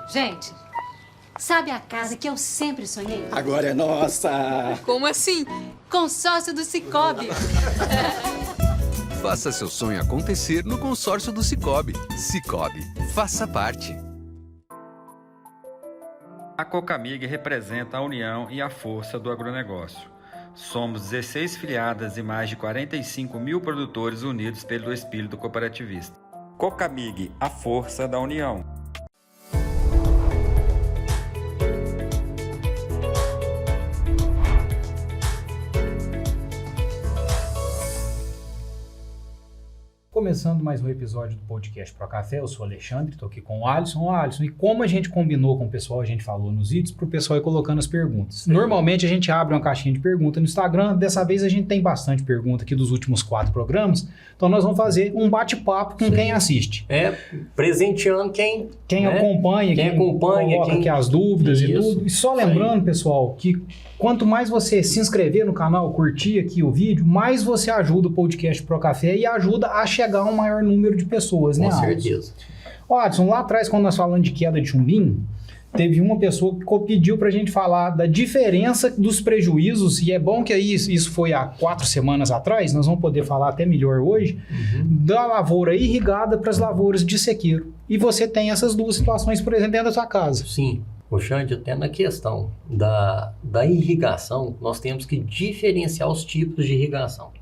Gente, sabe a casa que eu sempre sonhei? Agora é nossa! Como assim? Consórcio do Sicoob. Faça seu sonho acontecer no consórcio do Sicoob. Sicoob, faça parte. A Cocamig representa a união e a força do agronegócio. Somos 16 filiadas e mais de 45 mil produtores unidos pelo espírito cooperativista. Cocamig, a força da união. Começando mais um episódio do podcast Pro Café, eu sou o Alexandre, estou aqui com o Alisson. E como a gente combinou com o pessoal, a gente falou nos vídeos, para o pessoal ir colocando as perguntas. Sim. Normalmente a gente abre uma caixinha de pergunta no Instagram, dessa vez a gente tem bastante pergunta aqui dos últimos 4 programas, então nós vamos fazer um bate-papo com quem assiste. Presenteando quem acompanha, quem coloca aqui as dúvidas e tudo. E só lembrando, pessoal, que quanto mais você se inscrever no canal, curtir aqui o vídeo, mais você ajuda o podcast Pro Café e ajuda a chegar a um maior número de pessoas, né, Com certeza. Adson, lá atrás, quando nós falamos de queda de chumbinho, teve uma pessoa que pediu pra gente falar da diferença dos prejuízos, e é bom que aí isso foi há 4 semanas atrás, nós vamos poder falar até melhor hoje, da lavoura irrigada para as lavouras de sequeiro. E você tem essas duas situações, por exemplo, dentro da sua casa. Sim. Xande, até na questão da irrigação, nós temos que diferenciar os tipos de irrigação.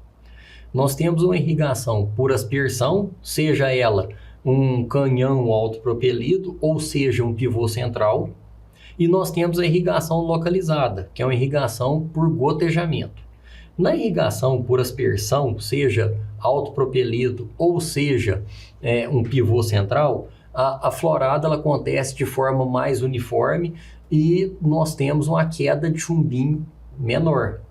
Nós temos uma irrigação por aspersão, seja ela um canhão autopropelido ou seja um pivô central. E nós temos a irrigação localizada, que é uma irrigação por gotejamento. Na irrigação por aspersão, seja autopropelido ou seja um pivô central, a florada ela acontece de forma mais uniforme e nós temos uma queda de chumbinho menor.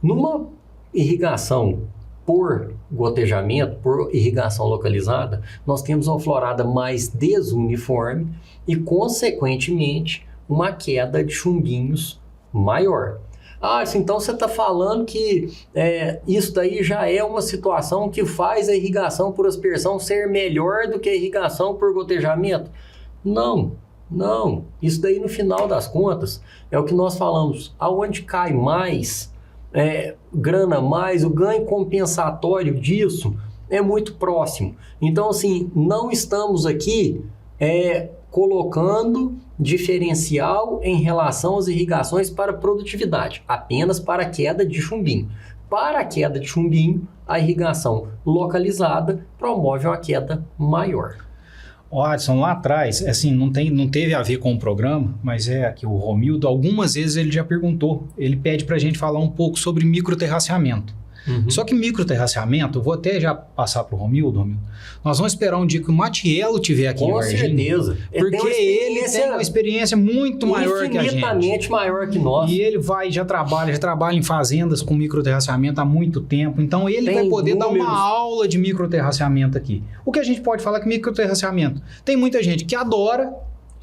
Numa irrigação por gotejamento, por irrigação localizada, nós temos uma florada mais desuniforme e, consequentemente, uma queda de chumbinhos maior. Então você está falando que isso daí já é uma situação que faz a irrigação por aspersão ser melhor do que a irrigação por gotejamento? Não. Isso daí, no final das contas, é o que nós falamos. Aonde cai mais grana mais, o ganho compensatório disso é muito próximo. Então, assim, não estamos aqui colocando diferencial em relação às irrigações para produtividade, apenas para a queda de chumbinho. Para a queda de chumbinho, a irrigação localizada promove uma queda maior. Adson, lá atrás, assim, não teve a ver com o programa, mas é que o Romildo, algumas vezes ele já perguntou, ele pede pra gente falar um pouco sobre microterraceamento. Só que microterraceamento, eu vou até já passar pro Romildo, nós vamos esperar um dia que o Matiello estiver aqui em Varginha. Com certeza. Porque ele tem uma experiência muito maior que a gente. Infinitamente maior que nós. E ele já trabalha em fazendas com microterraceamento há muito tempo, então ele vai poder dar uma aula de microterraceamento aqui. O que a gente pode falar que microterraceamento? Tem muita gente que adora,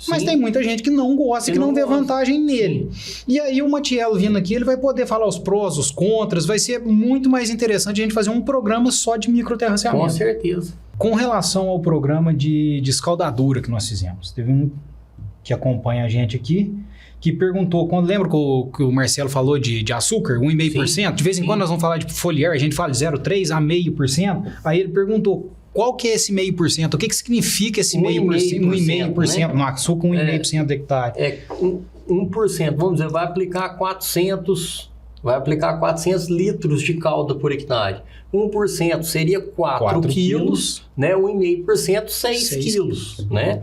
mas tem muita gente que não gosta, que não vê vantagem nele. E aí o Matiello vindo aqui, ele vai poder falar os prós, os contras, vai ser muito mais interessante a gente fazer um programa só de microterraceamento. Com certeza. Com relação ao programa de escaldadura que nós fizemos, teve um que acompanha a gente aqui, que perguntou, lembra que o Marcelo falou de açúcar, 1,5%? De vez em quando nós vamos falar de foliar, a gente fala de 0,3% a 0,5%, aí ele perguntou, qual que é esse 0,5%? O que significa esse 1,5% no açúcar, 1,5% do hectare? 1%, vamos dizer, vai aplicar 400 litros de calda por hectare. 1% seria 4 quilos, né? 1,5%, 6 quilos, né?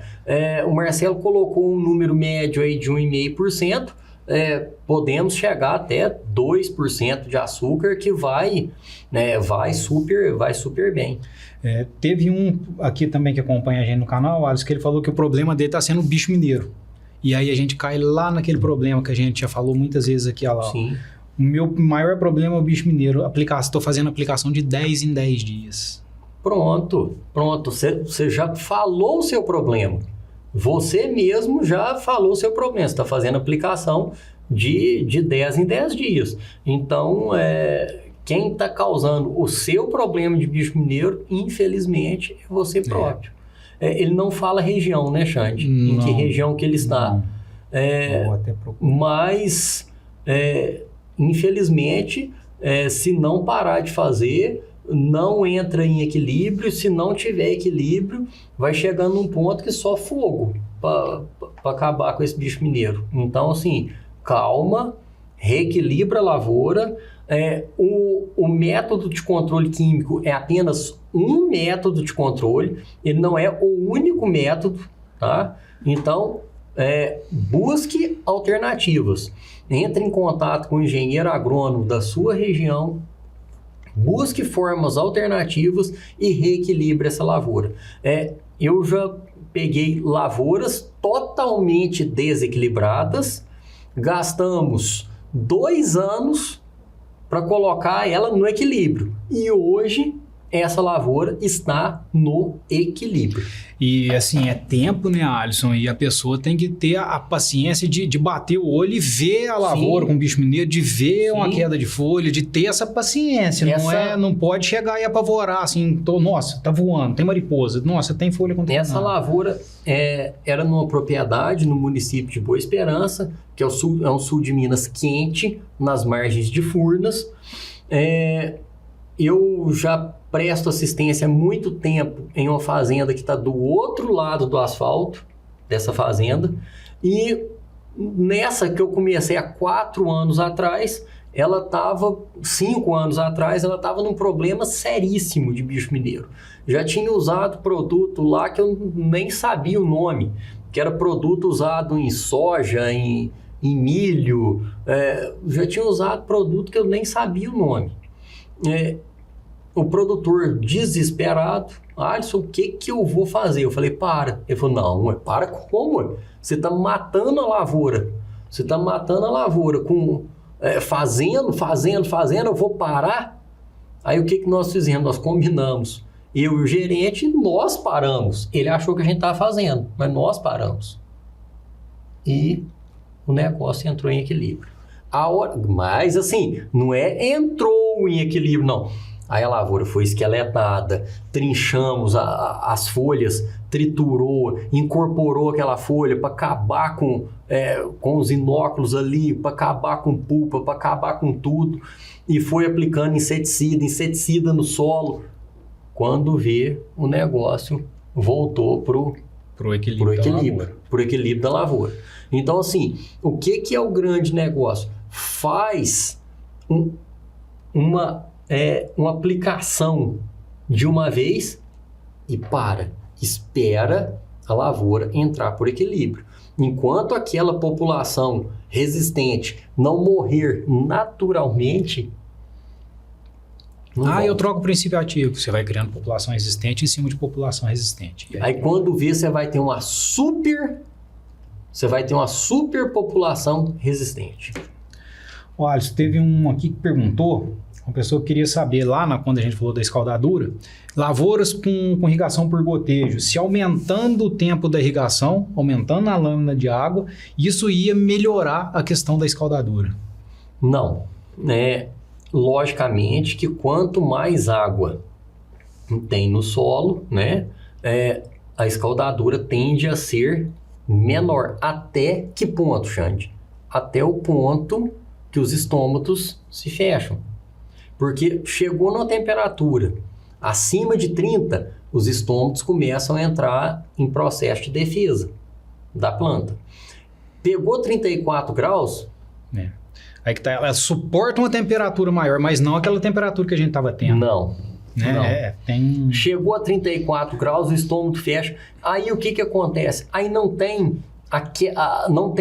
O Marcelo colocou um número médio aí de 1,5%, podemos chegar até 2% de açúcar, que vai super bem. Teve um aqui também que acompanha a gente no canal, Alisson, que ele falou que o problema dele está sendo o bicho mineiro. E aí a gente cai lá naquele problema que a gente já falou muitas vezes aqui, ó lá. Sim. O meu maior problema é o bicho mineiro. Estou fazendo aplicação de 10 em 10 dias. Pronto. Você já falou o seu problema. Você mesmo já falou o seu problema. Você está fazendo aplicação de 10 em 10 dias. Então, quem está causando o seu problema de bicho mineiro, infelizmente, é você próprio. ele não fala região, né, Xande? Em que região que ele está. Vou até procurar. Mas, infelizmente, se não parar de fazer, não entra em equilíbrio. Se não tiver equilíbrio, vai chegando num ponto que só fogo para acabar com esse bicho mineiro. Então, assim, calma, reequilibra a lavoura. O método de controle químico é apenas um método de controle, ele não é o único método, tá? Então, busque alternativas. Entre em contato com o engenheiro agrônomo da sua região, busque formas alternativas e reequilibre essa lavoura. Eu já peguei lavouras totalmente desequilibradas, gastamos 2 anos para colocar ela no equilíbrio. E hoje, essa lavoura está no equilíbrio. E assim, é tempo, né, Alisson? E a pessoa tem que ter a paciência de bater o olho e ver a lavoura com o bicho mineiro, de ver uma queda de folha, de ter essa paciência. Não pode chegar e apavorar assim, nossa, tá voando, tem mariposa, nossa, tem folha contaminada. Essa lavoura era numa propriedade no município de Boa Esperança, que é um sul de Minas quente, nas margens de Furnas. Eu já presto assistência há muito tempo em uma fazenda que está do outro lado do asfalto dessa fazenda, e nessa que eu comecei há 4 anos atrás, 5 anos atrás, ela estava num problema seríssimo de bicho mineiro. Já tinha usado produto lá que eu nem sabia o nome, que era produto usado em soja, em milho, já tinha usado produto que eu nem sabia o nome. O produtor desesperado, Alisson, o que eu vou fazer? Eu falei, para. Ele falou, não, para como? Você está matando a lavoura. Você está matando a lavoura com fazendo, eu vou parar? Aí o que nós fizemos? Nós combinamos. Eu e o gerente, nós paramos. Ele achou que a gente estava fazendo, mas nós paramos. E o negócio entrou em equilíbrio. Mas assim, não entrou em equilíbrio, não. Aí a lavoura foi esqueletada, trinchamos as folhas, triturou, incorporou aquela folha para acabar com os inóculos ali, para acabar com pulpa, para acabar com tudo. E foi aplicando inseticida no solo. Quando vê, o negócio voltou pro equilíbrio da lavoura. Então, assim, o que é o grande negócio? Faz uma aplicação de uma vez e espera a lavoura entrar por equilíbrio. Enquanto aquela população resistente não morrer naturalmente... eu troco o princípio ativo. Você vai criando população resistente em cima de população resistente. Aí quando vê, você vai ter uma superpopulação resistente. Ó, Alisson, teve um aqui que perguntou, uma pessoa que queria saber lá quando a gente falou da escaldadura, lavouras com irrigação por gotejo, se aumentando o tempo da irrigação, aumentando a lâmina de água, isso ia melhorar a questão da escaldadura? Não. Logicamente que quanto mais água tem no solo, né, a escaldadura tende a ser menor. Até que ponto, Xande? Até o ponto que os estômatos se fecham. Porque chegou numa temperatura acima de 30, os estômatos começam a entrar em processo de defesa da planta. Pegou 34 graus... Aí que tá, ela suporta uma temperatura maior, mas não aquela temperatura que a gente estava tendo. Não. Tem... Chegou a 34 graus, o estômago fecha. Aí o que acontece? Aí não tem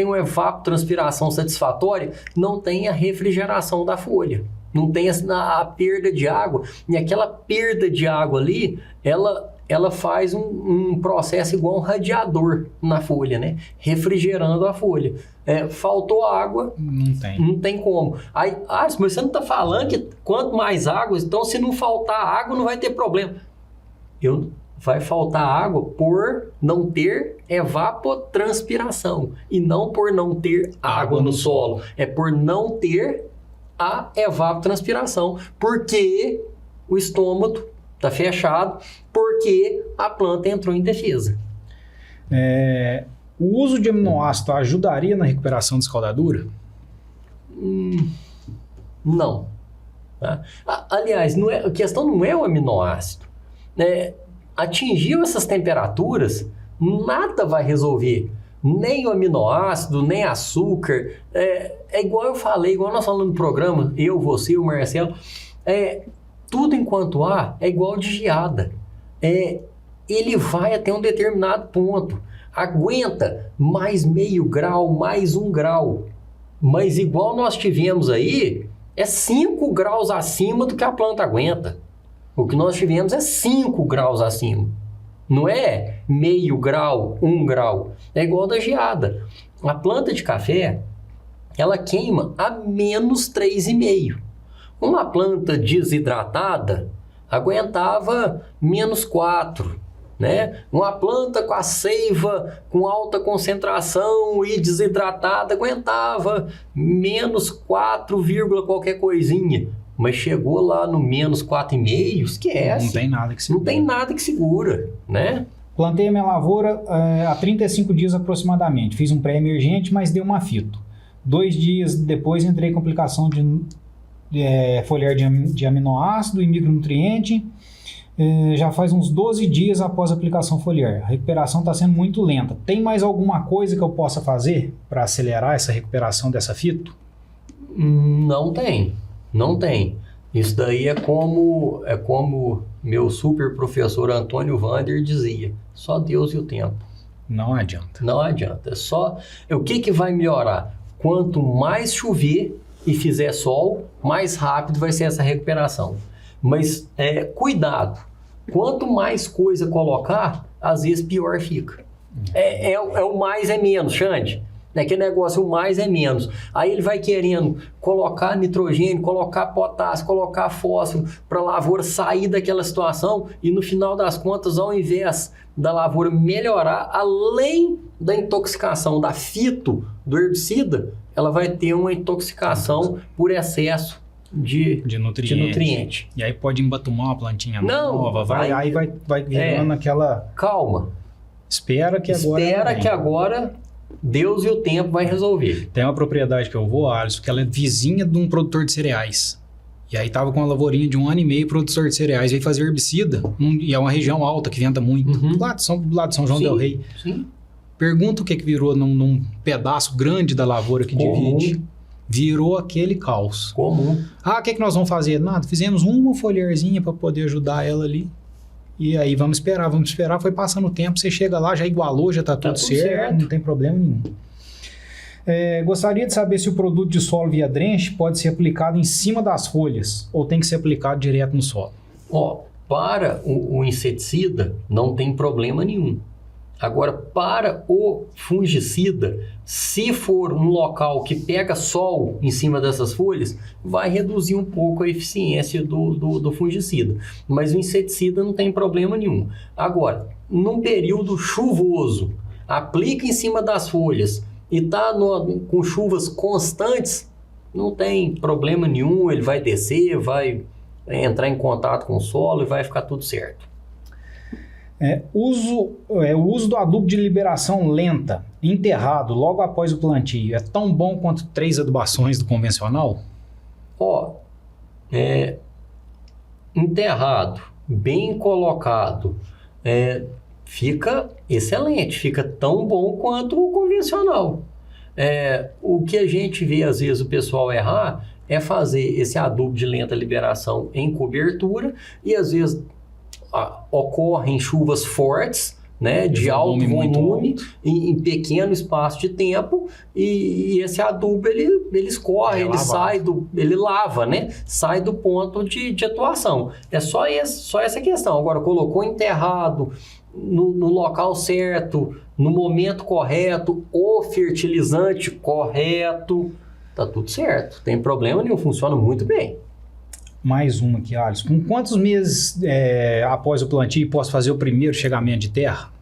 uma evapotranspiração satisfatória, não tem a refrigeração da folha. Não tem a perda de água. E aquela perda de água ali, ela faz um processo igual um radiador na folha, né? Refrigerando a folha. Faltou água, não tem como. Aí, mas você não está falando que quanto mais água, então se não faltar água não vai ter problema. Vai faltar água por não ter evapotranspiração e não por não ter água no solo. É por não ter a evapotranspiração, porque o estômago Está fechado porque a planta entrou em defesa. O uso de aminoácido ajudaria na recuperação da escaldadura? Não. Tá? Aliás, a questão não é o aminoácido. Atingiu essas temperaturas, nada vai resolver. Nem o aminoácido, nem açúcar. É igual eu falei, igual nós falamos no programa, eu, você, o Marcelo. Tudo enquanto há é igual de geada. Ele vai até um determinado ponto. Aguenta mais meio grau, mais 1 grau. Mas igual nós tivemos aí, é 5 graus acima do que a planta aguenta. O que nós tivemos é 5 graus acima. Não é meio grau, 1 grau. É igual da geada. A planta de café, ela queima a menos 3,5. Uma planta desidratada aguentava menos 4, né? Uma planta com a seiva com alta concentração e desidratada aguentava menos 4, qualquer coisinha. Mas chegou lá no menos 4,5, esquece. Não tem nada que segura. Não tem nada que segura, né? Plantei a minha lavoura há 35 dias aproximadamente. Fiz um pré-emergente, mas deu uma fito. 2 dias depois entrei com aplicação de foliar de aminoácido e micronutriente. Já faz uns 12 dias após a aplicação foliar. A recuperação está sendo muito lenta. Tem mais alguma coisa que eu possa fazer para acelerar essa recuperação dessa fito? Não tem. Não tem. Isso daí é como meu super professor Antônio Vander dizia, só Deus e o tempo. Não adianta. Não adianta. O que vai melhorar? Quanto mais chover e fizer sol, mais rápido vai ser essa recuperação. Mas cuidado, quanto mais coisa colocar, às vezes pior fica. O mais é menos, Xande. Aquele negócio, o mais é menos. Aí ele vai querendo colocar nitrogênio, colocar potássio, colocar fósforo para a lavoura sair daquela situação e no final das contas, ao invés da lavoura melhorar, além da intoxicação da fito, do herbicida, ela vai ter uma intoxicação por excesso de nutriente. E aí pode embatumar uma plantinha nova, aí vai virando aquela... Calma. Espera que agora Deus e o tempo vai resolver. Tem uma propriedade que eu vou, Alisson, que ela é vizinha de um produtor de cereais. E aí tava com uma lavourinha de 1 ano e meio, produtor de cereais, veio fazer herbicida, e é uma região alta que venta muito, lá de São João del Rei. Sim. Pergunta o que virou num pedaço grande da lavoura que divide. Virou aquele caos. Comum. O que nós vamos fazer? Nada, fizemos uma foliarzinha para poder ajudar ela ali. E aí vamos esperar. Foi passando o tempo, você chega lá, já igualou, já tá tudo certo, não tem problema nenhum. Gostaria de saber se o produto de solo via drenche pode ser aplicado em cima das folhas ou tem que ser aplicado direto no solo. Para o inseticida não tem problema nenhum. Agora, para o fungicida, se for um local que pega sol em cima dessas folhas, vai reduzir um pouco a eficiência do fungicida. Mas o inseticida não tem problema nenhum. Agora, num período chuvoso, aplica em cima das folhas e está com chuvas constantes, não tem problema nenhum, ele vai descer, vai entrar em contato com o solo e vai ficar tudo certo. O uso do adubo de liberação lenta, enterrado logo após o plantio, é tão bom quanto 3 adubações do convencional? Enterrado, bem colocado, fica excelente, fica tão bom quanto o convencional. O que a gente vê às vezes o pessoal errar é fazer esse adubo de lenta liberação em cobertura e às vezes ocorrem chuvas fortes, né, de alto volume em pequeno espaço de tempo e esse adubo ele escorre, ele lava, né, sai do ponto de atuação. É só essa questão. Agora, colocou enterrado no local certo, no momento correto, o fertilizante correto, tá tudo certo, não tem problema nenhum, funciona muito bem. Mais uma aqui, Alisson. Com quantos meses após o plantio posso fazer o primeiro chegamento de terra?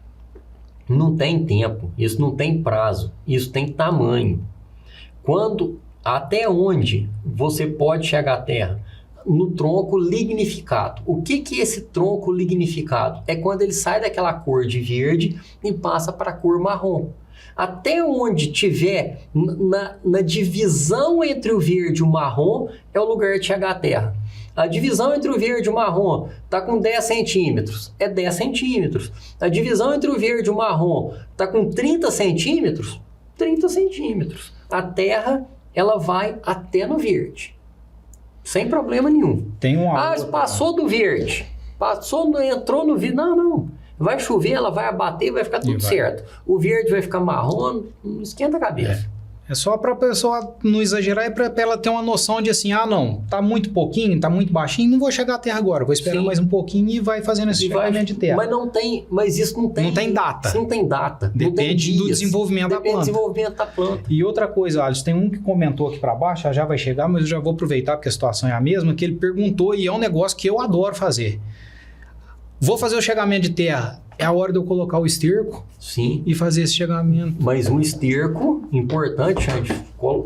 Não tem tempo, isso não tem prazo, isso tem tamanho. Até onde você pode chegar à terra? no tronco lignificado. O que é esse tronco lignificado? É quando ele sai daquela cor de verde e passa para a cor marrom. Até onde tiver na divisão entre o verde e o marrom é o lugar de chegar à terra. A divisão entre o verde e o marrom está com 10 centímetros, é 10 centímetros. A divisão entre o verde e o marrom está com 30 centímetros, 30 centímetros. A terra, ela vai até no verde, sem problema nenhum. Tem uma passou do verde, entrou no verde, não. Vai chover, ela vai abater, vai ficar tudo certo. O verde vai ficar marrom, não esquenta a cabeça. É só para a pessoa não exagerar e para ela ter uma noção de assim, não, tá muito pouquinho, tá muito baixinho, não vou chegar à terra agora, vou esperar mais um pouquinho e vai fazendo esse chegamento de terra. Mas isso não tem... Não tem data. Isso não tem data. Depende do desenvolvimento da planta. Depende do desenvolvimento da planta. E outra coisa, Alisson, tem um que comentou aqui para baixo, já vai chegar, mas eu já vou aproveitar porque a situação é a mesma, que ele perguntou e é um negócio que eu adoro fazer. Vou fazer o chegamento de terra. É a hora de eu colocar o esterco. Sim. E fazer esse chegamento. Mas um esterco, importante, gente,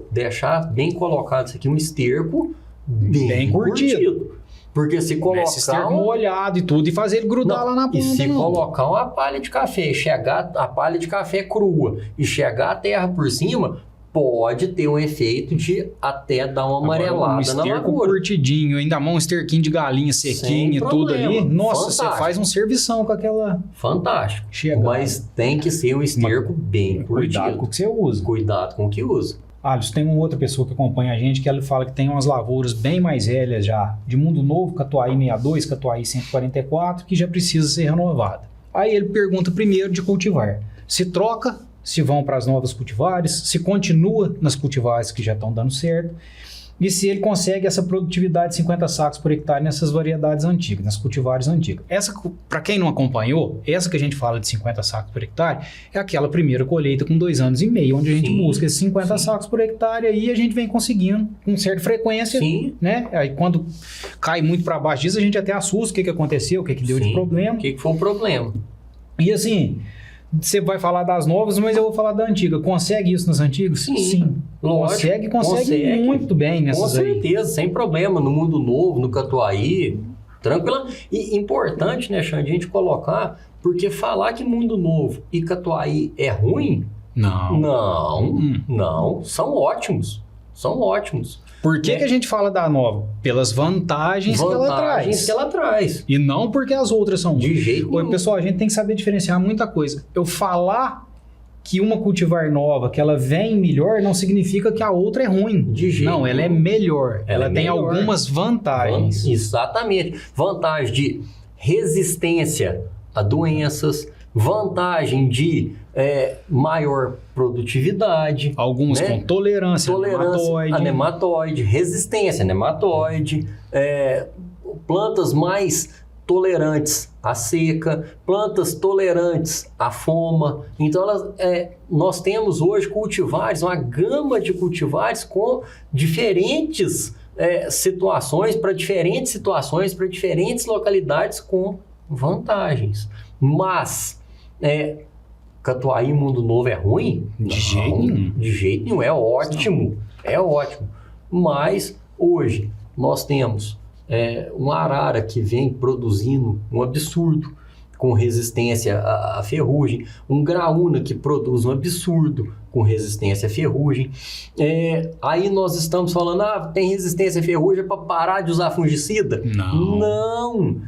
deixar bem colocado isso aqui, um esterco bem curtido. Porque se colocar esse esterco molhado e tudo, e fazer ele grudar lá na ponta. E se colocar uma palha de café, chegar a palha de café crua e chegar a terra por cima, pode ter um efeito de até dar uma amarelada na lavoura. Curtidinho, ainda um esterquinho de galinha sequinho e tudo ali. Nossa, fantástico. Você faz um servição com aquela... Fantástico. Chegada. Mas tem que ser um esterco bem curtido. Cuidado com o que você usa. Cuidado com o que usa. Alisson, tem uma outra pessoa que acompanha a gente que ela fala que tem umas lavouras bem mais velhas já, de Mundo Novo, Catuai 62, Catuai 144, que já precisa ser renovada. Aí ele pergunta primeiro de cultivar. Se troca... se vão para as novas cultivares, se continua nas cultivares que já estão dando certo, e se ele consegue essa produtividade de 50 sacos por hectare nessas variedades antigas, nas cultivares antigas. Essa, para quem não acompanhou, essa que a gente fala de 50 sacos por hectare, é aquela primeira colheita com 2 anos e meio, onde a gente busca esses 50 sacos por hectare, aí a gente vem conseguindo com certa frequência, né? Aí quando cai muito para baixo disso, a gente até assusta o que aconteceu, o que deu de problema. O que foi o problema. E assim... você vai falar das novas, mas eu vou falar da antiga. Consegue isso nas antigas? Sim. Lógico, consegue muito bem nessas aí. Com certeza, sem problema. No Mundo Novo, no Catuai, tranquilo. E importante, né, Xande, a gente colocar, porque falar que Mundo Novo e Catuai é ruim... Não. São ótimos. São ótimos. Por que a gente fala da nova? Pelas vantagens que ela traz. E não porque as outras são de jeito nenhum. Pessoal, a gente tem que saber diferenciar muita coisa. Eu falar que uma cultivar nova, que ela vem melhor, não significa que a outra é ruim. De jeito não, ela é melhor. Ela tem algumas vantagens. Exatamente. Vantagem de resistência a doenças, vantagem de maior produtividade. Alguns com tolerância a nematóide, resistência a nematóide, plantas mais tolerantes à seca, plantas tolerantes à foma. Então, nós temos hoje cultivares, uma gama de cultivares com diferentes situações, para diferentes localidades com vantagens. Mas... Catuai Mundo Novo é ruim? De jeito nenhum. É ótimo. Mas hoje nós temos uma arara que vem produzindo um absurdo com resistência à ferrugem, um graúna que produz um absurdo com resistência à ferrugem. Aí nós estamos falando, tem resistência à ferrugem para parar de usar fungicida? Não.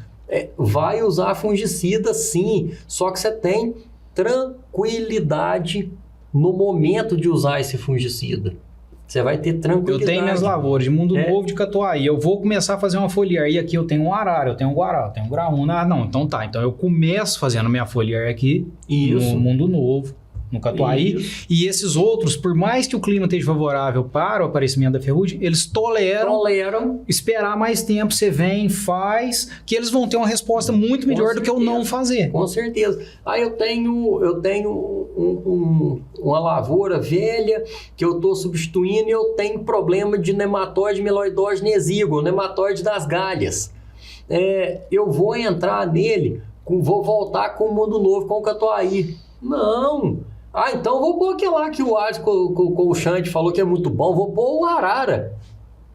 Vai usar fungicida sim, só que você tem tranquilidade no momento de usar esse fungicida. Você vai ter tranquilidade. Eu tenho minhas lavouras de Mundo Novo de Catuai. Eu vou começar a fazer uma foliar. Aqui eu tenho um arara, eu tenho um guará, eu tenho um graúna. Então tá. Então eu começo fazendo minha foliar aqui no Mundo Novo, no Catuai. E esses outros, por mais que o clima esteja favorável para o aparecimento da ferrugem, eles toleram esperar mais tempo. Você vem, faz, que eles vão ter uma resposta muito melhor do que eu não fazer. Com certeza. Aí eu tenho uma lavoura velha que eu estou substituindo e eu tenho problema de nematóide meloidógeno exíguo, nematóide das galhas. Eu vou entrar nele, vou voltar com o Mundo Novo, com o Catuai. Não. Então vou pôr aquele lá que o Alisson com o Xande falou que é muito bom, vou pôr o arara.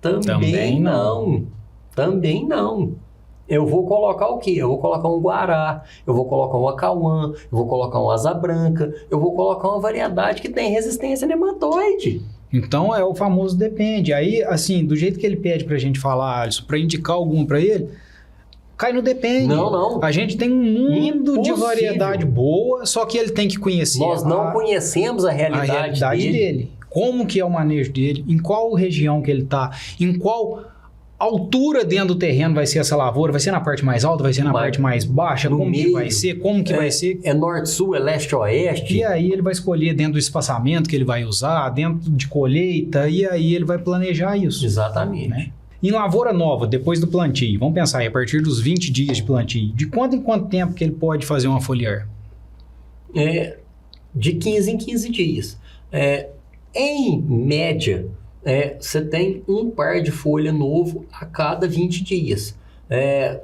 Também não. Também não. Eu vou colocar o quê? Eu vou colocar um guará, eu vou colocar um acauã, eu vou colocar um asa branca, eu vou colocar uma variedade que tem resistência a nematóide. Então é o famoso depende. Aí, assim, do jeito que ele pede pra gente falar, Alisson, pra indicar algum pra ele, cai no depende. Não. A gente tem um mundo de Impossível. variedade boa, só que ele tem que conhecer. Nós não conhecemos a realidade dele. Como que é o manejo dele, em qual região que ele tá, em qual altura dentro do terreno vai ser essa lavoura, vai ser na parte mais alta, vai ser na parte mais baixa, como que vai ser, como que vai ser. É norte-sul, é leste-oeste. E aí ele vai escolher dentro do espaçamento que ele vai usar, dentro de colheita, e aí ele vai planejar isso. Exatamente. Né? Em lavoura nova, depois do plantio, vamos pensar aí, a partir dos 20 dias de plantio, de quanto em quanto tempo que ele pode fazer uma foliar? De 15 em 15 dias. Em média, você tem um par de folha novo a cada 20 dias.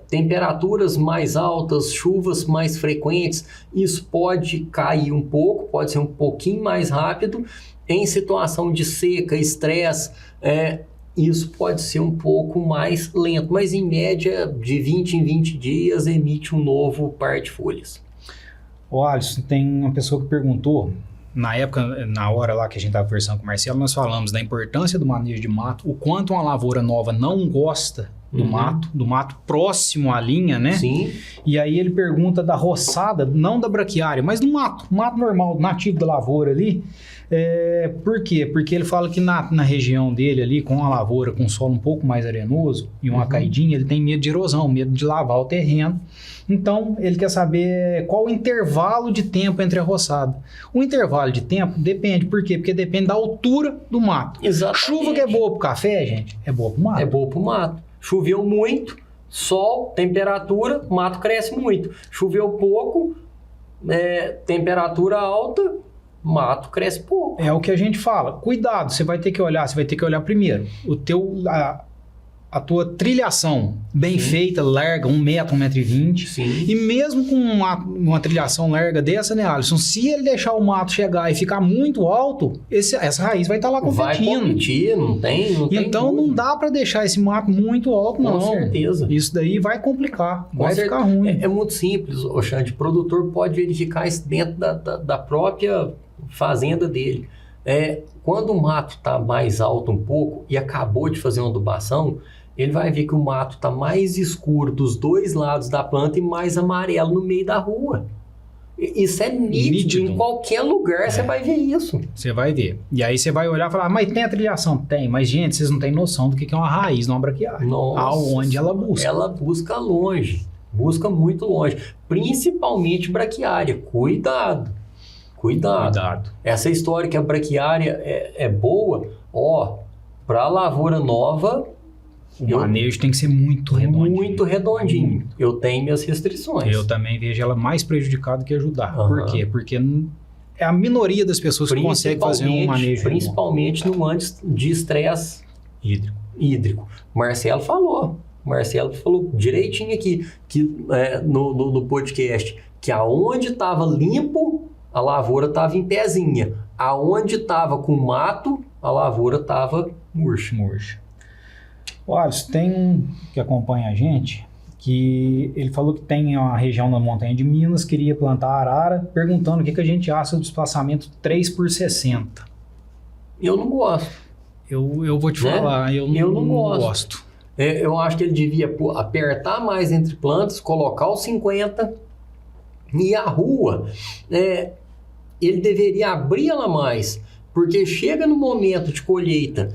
Temperaturas mais altas, chuvas mais frequentes, isso pode cair um pouco, pode ser um pouquinho mais rápido. Em situação de seca, estresse, isso pode ser um pouco mais lento, mas em média, de 20 em 20 dias, emite um novo par de folhas. Ô Alisson, tem uma pessoa que perguntou, na época, na hora lá que a gente estava conversando com o Marcelo, nós falamos da importância do manejo de mato, o quanto uma lavoura nova não gosta do mato próximo à linha, né? Sim. E aí ele pergunta da roçada, não da braquiária, mas do mato normal, nativo da lavoura ali. Por quê? Porque ele fala que na região dele ali, com a lavoura, com solo um pouco mais arenoso e uma caidinha, ele tem medo de erosão, medo de lavar o terreno. Então, ele quer saber qual o intervalo de tempo entre a roçada. O intervalo de tempo depende, por quê? Porque depende da altura do mato. Exatamente. Chuva que é boa pro café, gente, é boa pro mato. É boa pro mato. Choveu muito, sol, temperatura, mato cresce muito. Choveu pouco, temperatura alta, mato cresce pouco. É o que a gente fala. Cuidado, você vai ter que olhar primeiro. A tua trilhação bem feita, larga, 1 metro, 1,20 m. Sim. E mesmo com uma trilhação larga dessa, né, Alisson? Se ele deixar o mato chegar e ficar muito alto, essa raiz vai estar lá competindo. Vai competir, não tem então não dá para deixar esse mato muito alto, não. Com certeza. Isso daí vai complicar, vai ficar ruim. É muito simples, Xande. O produtor pode verificar isso dentro da própria fazenda dele. Quando o mato está mais alto um pouco e acabou de fazer uma adubação, ele vai ver que o mato está mais escuro dos dois lados da planta e mais amarelo no meio da rua. Isso é nítido. Em qualquer lugar você vai ver isso. Você vai ver. E aí você vai olhar e falar, mas tem a trilhação? Tem. Mas, gente, vocês não têm noção do que é uma raiz, não uma braquiária. Aonde ela busca. Ela busca longe. Busca muito longe. Principalmente braquiária. Cuidado. Essa história que a braquiária é boa, para a lavoura nova... O manejo tem que ser muito redondinho. Muito redondinho. Eu tenho minhas restrições. Eu também vejo ela mais prejudicada que ajudar. Por quê? Porque é a minoria das pessoas que consegue fazer um manejo. Principalmente no antes de estresse hídrico. Marcelo falou direitinho aqui no podcast que aonde estava limpo, a lavoura estava em pezinha. Aonde estava com mato, a lavoura estava murcha. Olha, tem um que acompanha a gente, que ele falou que tem uma região na montanha de Minas, queria plantar arara, perguntando o que a gente acha do espaçamento 3x60. Eu não gosto. Eu vou te falar, eu não gosto. Eu acho que ele devia apertar mais entre plantas, colocar os 50 e a rua, ele deveria abrir ela mais, porque chega no momento de colheita,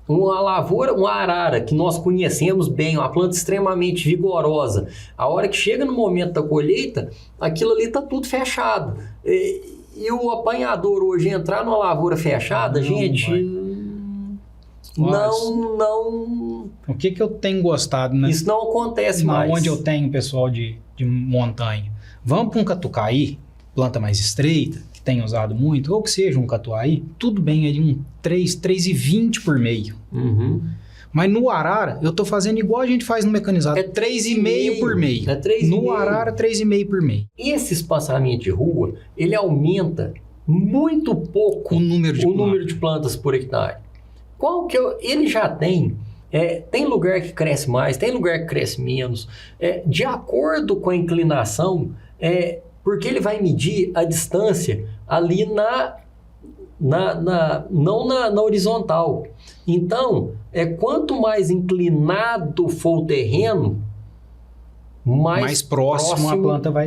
uma lavoura, uma arara que nós conhecemos bem, uma planta extremamente vigorosa, a hora que chega no momento da colheita, aquilo ali está tudo fechado. E o apanhador hoje entrar numa lavoura fechada, não... O que eu tenho gostado, né? Isso não acontece mais. Onde eu tenho pessoal de montanha. Vamos para um catucaí, planta mais estreita, que tem usado muito, ou que seja um catuaí, tudo bem ali, um 3,20 por meio. Mas no arara, eu tô fazendo igual a gente faz no mecanizado. 3,5 por meio. No arara, 3,5 por meio. Esse espaçamento de rua, ele aumenta muito pouco o número de plantas por hectare. Ele já tem Tem lugar que cresce mais, tem lugar que cresce menos. De acordo com a inclinação, porque ele vai medir a distância ali não na horizontal. Então, quanto mais inclinado for o terreno, mais próximo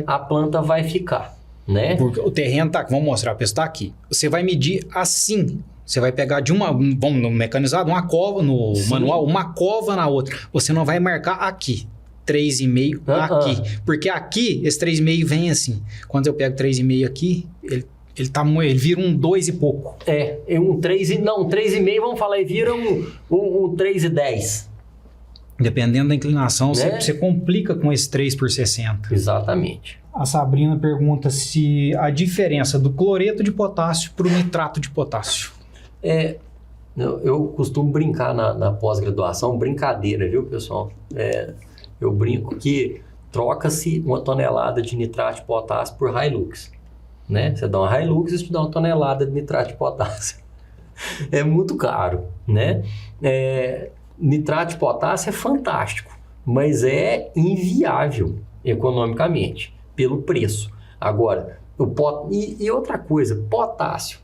a planta vai ficar, né? Porque o terreno tá aqui, vamos mostrar, está aqui. Você vai medir assim. Você vai pegar vamos no mecanizado, uma cova, no Sim. manual, uma cova na outra. Você não vai marcar aqui, 3,5 aqui. Porque aqui, esse 3,5 vem assim. Quando eu pego 3,5 aqui, ele vira um 2 e pouco. Um 3,5, vamos falar, ele vira um 3,10. Dependendo da inclinação, Né? você complica com esse 3 por 60. Exatamente. A Sabrina pergunta se a diferença do cloreto de potássio para o nitrato de potássio. Eu costumo brincar na pós-graduação, brincadeira, viu, pessoal? Eu brinco que troca-se 1 tonelada de nitrato de potássio por Hilux, né? Você dá uma Hilux e te dá 1 tonelada de nitrato de potássio. É muito caro, né? Nitrato de potássio é fantástico, mas é inviável economicamente, pelo preço. Agora, e outra coisa, potássio.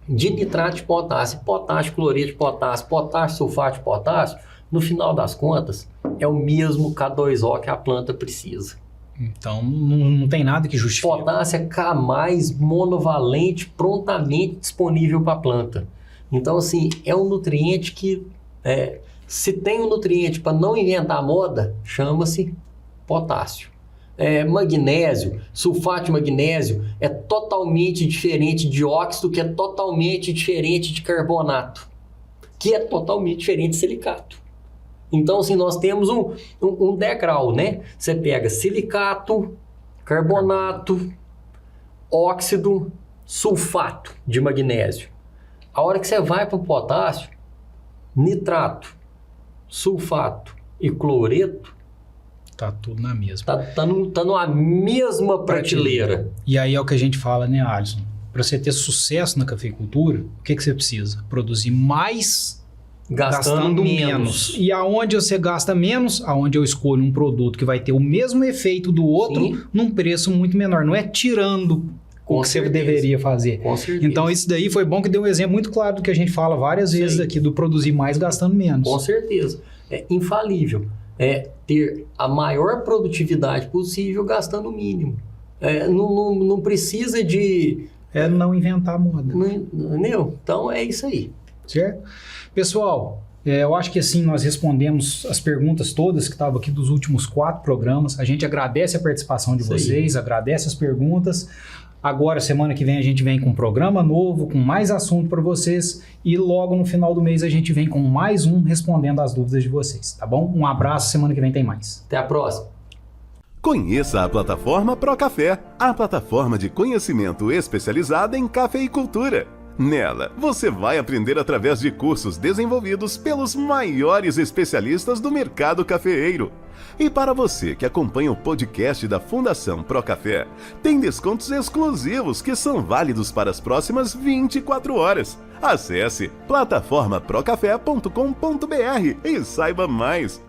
De nitrato de potássio, potássio, cloreto de potássio, potássio, sulfato de potássio, no final das contas, é o mesmo K2O que a planta precisa. Então, não tem nada que justifique. Potássio é K+, monovalente, prontamente disponível para a planta. Então, assim, é um nutriente que, se tem um nutriente para não inventar moda, chama-se potássio. Magnésio, sulfato de magnésio é totalmente diferente de óxido, que é totalmente diferente de carbonato, que é totalmente diferente de silicato. Então, assim, nós temos um degrau, né? Você pega silicato, carbonato, óxido, sulfato de magnésio. A hora que você vai para o potássio, nitrato, sulfato e cloreto, Tá tudo na mesma. Tá numa mesma prateleira. E aí é o que a gente fala, né, Alisson? Para você ter sucesso na cafeicultura, o que você precisa? Produzir mais gastando menos. E aonde você gasta menos, aonde eu escolho um produto que vai ter o mesmo efeito do outro, Sim. num preço muito menor. Não é tirando o que você deveria fazer. Com certeza. Então isso daí foi bom que deu um exemplo muito claro do que a gente fala várias vezes aqui, do produzir mais gastando menos. Com certeza. É infalível. Ter a maior produtividade possível gastando o mínimo. Não precisa de... não inventar moda. Entendeu? Então é isso aí. Certo? Pessoal, eu acho que assim nós respondemos as perguntas todas que estavam aqui dos últimos 4 programas. A gente agradece a participação de vocês, agradece as perguntas. Agora, semana que vem, a gente vem com um programa novo, com mais assunto para vocês. E logo no final do mês a gente vem com mais um respondendo as dúvidas de vocês, tá bom? Um abraço, semana que vem tem mais. Até a próxima. Conheça a plataforma Procafé, a plataforma de conhecimento especializada em cafeicultura. Nela, você vai aprender através de cursos desenvolvidos pelos maiores especialistas do mercado cafeeiro. E para você que acompanha o podcast da Fundação Procafé, tem descontos exclusivos que são válidos para as próximas 24 horas. Acesse plataformaprocafé.com.br e saiba mais.